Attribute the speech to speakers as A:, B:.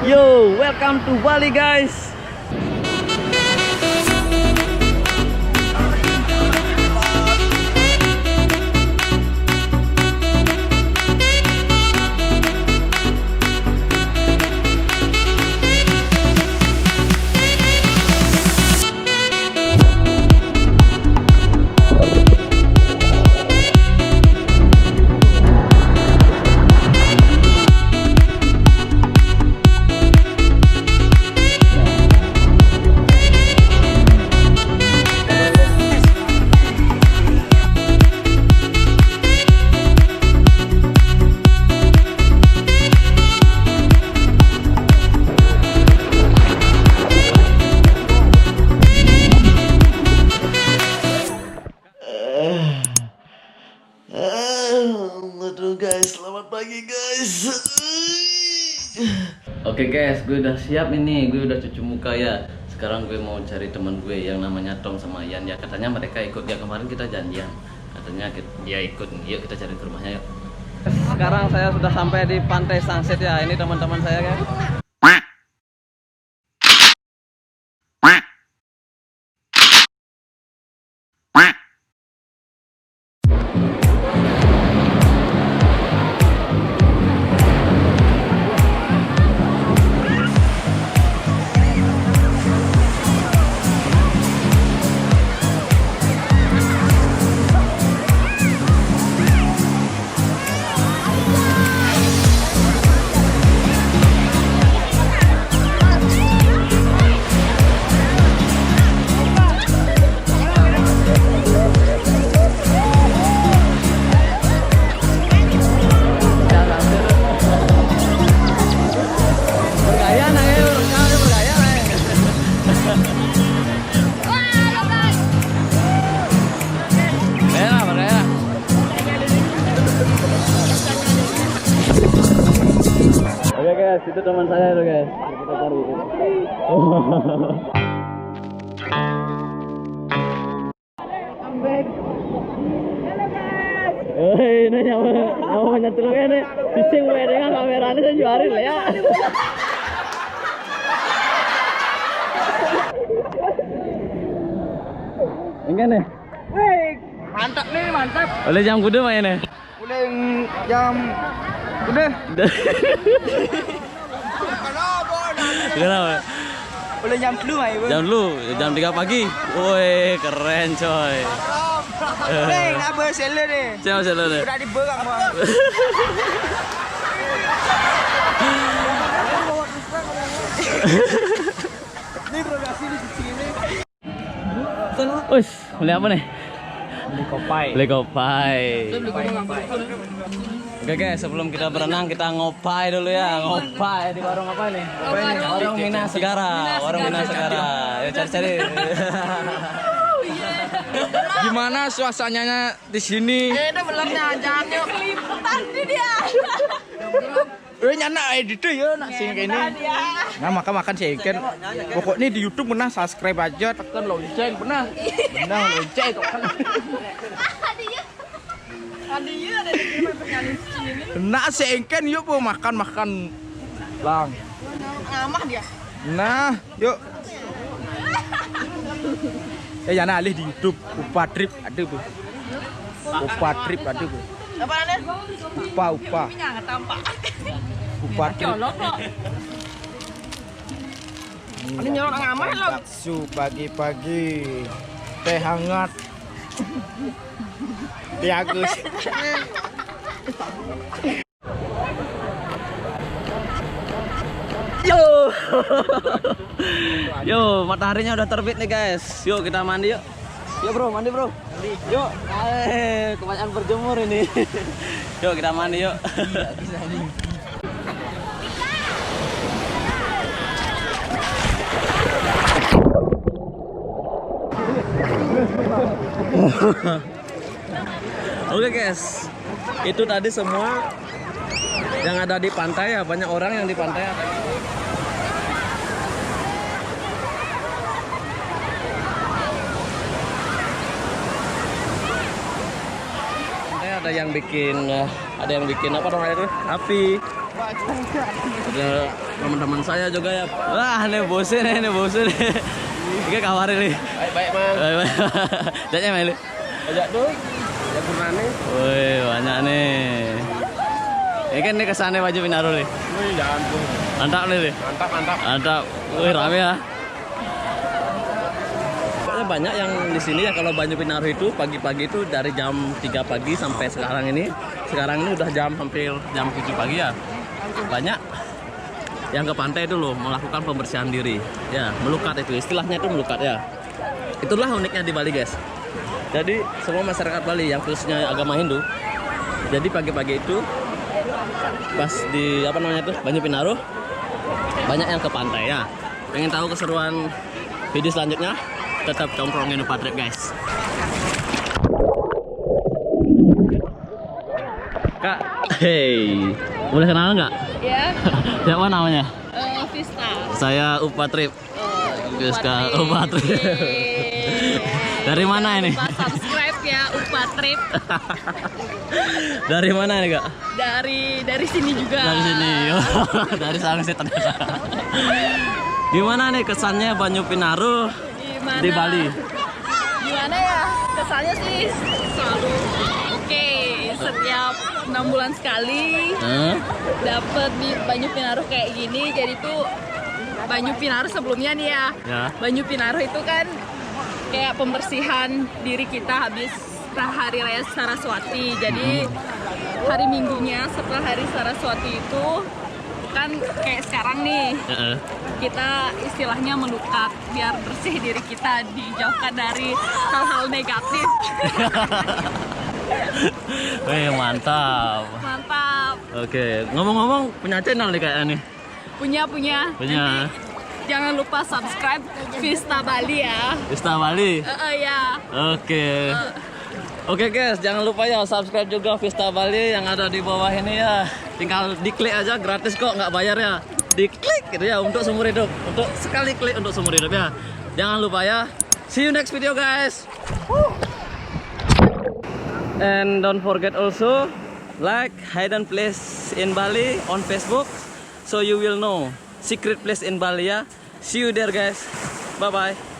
A: Yo, welcome to Bali guys. Aduh guys, selamat pagi guys. Oke guys, gue udah siap ini, gue udah cuci muka ya. Sekarang gue mau cari teman gue yang namanya Tom sama Ian ya. Katanya mereka ikut ya, kemarin kita janjian. Katanya dia ikut, yuk kita cari ke rumahnya yuk. Sekarang saya sudah sampai di Pantai Sangsit ya. Ini teman-teman saya kan. Oke guys, itu teman saya loh guys. Kita cari. Ini nyawa nyetulung ini. Cicing gue dengan kameranya saya juarin lah ya. Enggak nih.
B: Wih, mantap nih, mantap.
A: Oleh jam kuda mainnya.
B: Boleh jam udah.
A: Kenapa?
B: Boleh jam dulu mai.
A: Jam dulu, jam 3 pagi. Woi, keren coy.
B: Nih, apa seller deh.
A: Siapa seller deh?
B: Udah diberang bang. Ini produksi di sini.
A: Wih, beli apa nih?
B: Beli kopai.
A: Beli kopai. Oke guys, sebelum kita berenang kita ngopai dulu ya. Ngopai di warung apa nih? Warung Mina Segara. Warung Mina Segara. Ya cari-cari.
B: Gimana suasananya di sini?
C: Itu benernya jangan yuk keliputan di dia.
B: Nyana edit ya nak sing kene. Nah, makan sih kan. Pokoknya di YouTube pernah subscribe aja, tekan lonceng pernah. Benar lonceng tekan.
C: Adinya ada di penyanyi sini.
B: Nah, sengken yuk po makan lang.
C: Ngamah dia.
B: Nah, yuk. Nyana alih di YouTube Upa Trip ada bu. Upa Trip ada bu.
C: Apa ada?
B: Upa.
C: Minyak tampak.
B: Upa Trip.
C: Colok kok. Ini nyolok ngamah lo.
B: Bakso pagi-pagi. Teh hangat. Di Agus.
A: Yo. Yo, mataharinya udah terbit nih guys. Yuk kita mandi yuk. Yuk bro, mandi bro. Yuk. Kebanyakan berjemur ini. Yuk kita mandi yuk. Oke guys, itu tadi semua yang ada di pantai ya, banyak orang yang di pantai ya. Pantai ada yang bikin apa namanya itu? Api. Ada teman-teman saya juga ya. Wah, ini bosen nih, Ini kawarin nih.
B: Baik, Mang.
A: Baik. Jadinya Meli.
B: Ajak doi. Ya gimana?
A: Woi, banyak nih. Ini kan nih kesannya baju Pinaro nih.
B: Wih, jangan tuh.
A: Mantap nih. Mantap. Wih, rame ya. Pokoknya banyak yang di sini ya kalau Banyu Pinaro itu pagi-pagi itu dari jam 3 pagi sampai sekarang ini. Sekarang ini udah hampir jam 7 pagi ya. Banyak yang ke pantai dulu melakukan pembersihan diri. Ya, melukat itu istilahnya itu melukat ya. Itulah uniknya di Bali, guys. Jadi semua masyarakat Bali yang khususnya agama Hindu. Jadi pagi-pagi itu pas di Banyu Pinaro banyak yang ke pantai ya. Pengen tahu keseruan video selanjutnya? Tetap congkrongin Upa Trip, guys. Kak, hey, boleh kenalan nggak?
C: Ya.
A: Siapa namanya?
C: Vista.
A: Saya Upa Trip. Vista Upa Trip.
C: Yeay.
A: Dari mana ini?
C: Lupa subscribe ya Upa Trip.
A: Dari mana nih, Kak?
C: Dari sini juga.
A: Dari sini. Dari Sangsi ternyata. Gimana nih kesannya Banyu Pinaro
C: Gimana?
A: di Bali?
C: Gimana ya? Kesannya sih selalu oke. Setiap 6 bulan sekali dapet di Banyu Pinaro kayak gini. Jadi tuh Banyu Pinaro sebelumnya nih ya. Banyu Pinaro itu kan kayak pembersihan diri kita habis hari raya Saraswati. Jadi hari Minggunya setelah hari Saraswati itu kan kayak sekarang nih kita istilahnya melukat biar bersih diri kita, dijauhkan dari hal-hal negatif.
A: Wih, mantap.
C: Mantap.
A: Oke, ngomong-ngomong punya channel nih kayaknya nih.
C: Punya.
A: Punya.
C: Nanti jangan lupa subscribe Vista Bali ya.
A: Vista Bali.
C: Ya.
A: Oke. Oke guys, jangan lupa ya subscribe juga Vista Bali yang ada di bawah ini ya. Tinggal diklik aja, gratis kok, nggak bayar ya. Diklik gitu ya untuk seumur hidup. Untuk sekali klik untuk seumur hidup ya. Jangan lupa ya. See you next video guys. And don't forget also like hidden place in Bali on Facebook, so you will know secret place in Bali ya. See you there guys. Bye bye.